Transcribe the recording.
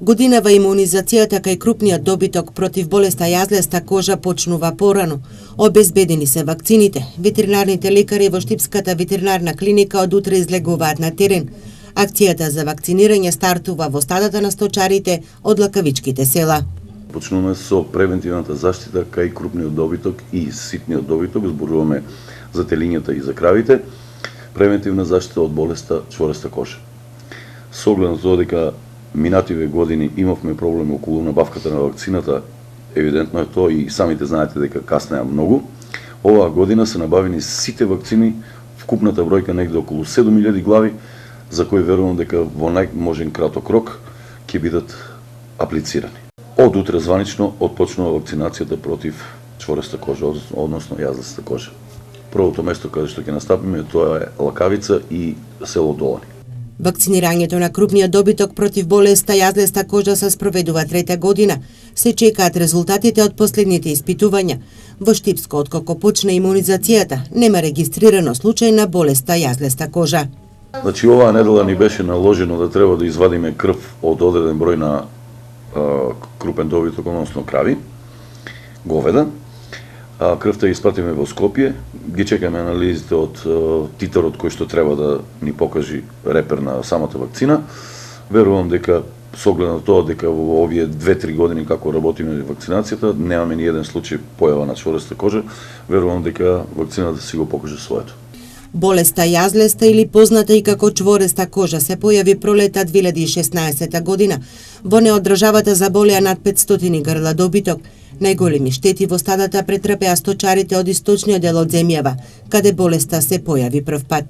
Годинава имунизацијата кај крупниот добиток против болеста јазлеста кожа почнува порано. Обезбедени се вакцините. Ветеринарните лекари во Штипската ветеринарна клиника од утре излегуваат на терен. Акцијата за вакцинирање стартува во стадата на сточарите од лакавичките села. Почнуваме со превентивната заштита кај крупниот добиток и ситниот добиток, зборуваме за телињата и за кравите, превентивна заштита од болеста чвореста кожа. Со оглед на тоа дека минативе години имавме проблеми околу набавката на вакцината, евидентно е тоа и самите знаете дека каснеа многу. Оваа година се набавени сите вакцини, вкупната бројка негде околу 7000 глави, за кои верувам дека во најможен краток рок ќе бидат аплицирани. Од утре званично отпочнува вакцинацијата против чвореста кожа, односно јазлеста кожа. Првото место каде што ќе настапиме тоа е Лакавица и село Долани. Вакцинирањето на крупниот добиток против болеста јазлеста кожа се спроведува трета година. Се чекаат резултатите од последните испитувања. Во Штипско, откако почна имунизацијата, нема регистрирано случај на болеста јазлеста кожа. Значи, оваа недела ни беше наложено да треба да извадиме крв од одреден број на крупен добиток, односно крави, говеда. Крвта ја испратиме во Скопје, ги чекаме анализите од титарот кој што треба да ни покажи репер на самата вакцина. Верувам дека со оглед на тоа дека во овие 2-3 години како работиме вакцинацијата, немаме ни еден случај појава на чвореста кожа, верувам дека вакцината си го покаже своето. Болеста јазлеста или позната и како чвореста кожа се појави пролета 2016 година. Во неа од државата заболеа над 500 грла добиток. Најголеми штети во стадата претрпеа сточарите од источниот дел од земјава, каде болеста се појави прв пат.